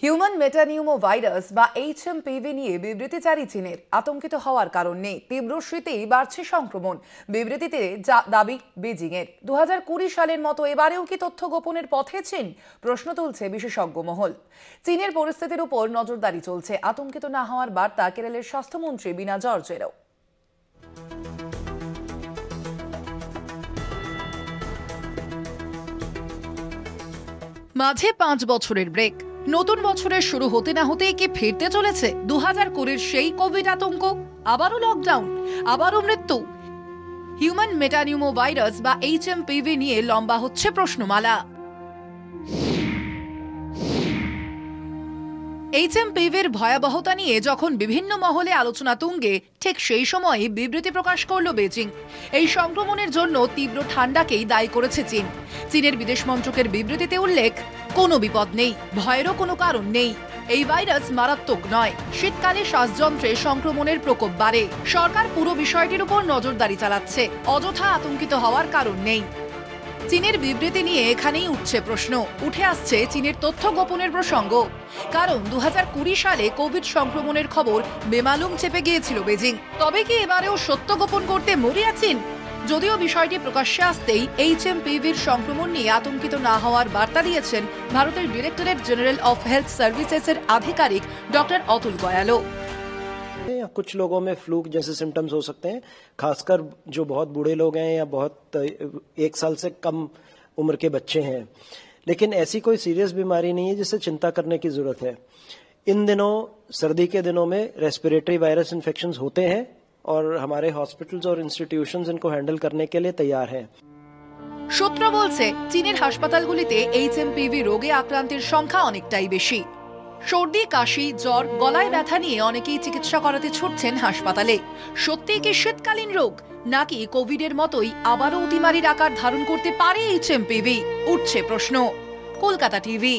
Human metapneumo virus বা HMPV নিয়ে বিবৃতি জারি চীনের। আতঙ্কিত হওয়ার কারণ নেই, তীব্র শীতেই বাড়ছে সংক্রমণ। বিবৃতিতে দাবি বেজিং এর। 2020 সালের মতো এবারেও কি তথ্য গোপনের পথে চীন? প্রশ্ন তুলছে বিশেষজ্ঞ মহল। চীনের পরিস্থিতির উপর নজরদারি চলছে। আতঙ্কিত না হওয়ার বার্তা কেরলের স্বাস্থ্যমন্ত্রী বিনা জর্জেরও। মাঝে 5 বছরের ব্রেক, নতুন বছরের শুরু হতে না হতেই কি ফিরতে চলেছে 2020 সেই কোভিড আতঙ্ক? আবারও লকডাউন, আবারও মৃত্যু। হিউম্যান মেটানিউমো ভাইরাস বা HMPV নিয়ে লম্বা হচ্ছে প্রশ্নমালা। HMPV-র ভয়াবহতা নিয়ে যখন বিভিন্ন মহলে আলোচনা তুঙ্গে, ঠিক সেই সময়ই বিবৃতি প্রকাশ করল বেজিং। এই সংক্রমণের জন্য তীব্র ঠান্ডাকেই দায়ী করেছে চীন। চীনের বিদেশ মন্ত্রকের বিবৃতিতে উল্লেখ, কোনো বিপদ নেই, ভয়েরও কোনো কারণ নেই। এই ভাইরাস মারাত্মক নয়, শীতকালে শ্বাসযন্ত্রে সংক্রমণের প্রকোপ বাড়ে। সরকার পুরো বিষয়টির উপর নজরদারি চালাচ্ছে, অযথা আতঙ্কিত হওয়ার কারণ নেই। চীনের বিবৃতি নিয়ে এখানেই উঠছে প্রশ্ন, উঠে আসছে চীনের তথ্য গোপনের প্রসঙ্গ। কারণ 2020 সালে কোভিড সংক্রমণের খবর বেমালুম চেপে গিয়েছিল বেজিং। তবে কি এবারেও সত্য গোপন করতে মরিয়া চীন? যদিও বিষয়টি প্রকাশ্যে আসতেই HMPV-র সংক্রমণ নিয়ে আতঙ্কিত না হওয়ার বার্তা দিয়েছেন ভারতের ডিরেক্টরেট জেনারেল অফ হেলথ সার্ভিসেসের আধিকারিক ডক্টর অতুল গয়ালো। कुछ लोगों में फ्लू जैसे सिम्टम्स हो सकते हैं, खासकर जो बहुत बूढ़े लोग हैं या बहुत 1 साल से कम उम्र के बच्चे हैं। लेकिन ऐसी कोई सीरियस बीमारी नहीं है जिससे चिंता करने की जरूरत है। इन दिनों सर्दी के दिनों में रेस्पिरेटरी वायरस इन्फेक्शंस होते हैं और हमारे हॉस्पिटल्स और इंस्टीट्यूशंस इनको हैंडल करने के लिए तैयार हैं। সূত্র বলছে, চীনের হাসপাতালগুলিতে HMPV রোগে আক্রান্তের সংখ্যা অনেকটাই বেশি। সর্দি, কাশি, জ্বর, গলায় ব্যথা নিয়ে অনেকেই চিকিৎসা করাতে ছুটছেন হাসপাতালে। সত্যিই কি শীতকালীন রোগ, নাকি কোভিডের মতোই আবারও অতিমারীর আকার ধারণ করতে পারে HMPV? উঠছে প্রশ্ন। কলকাতা টিভি।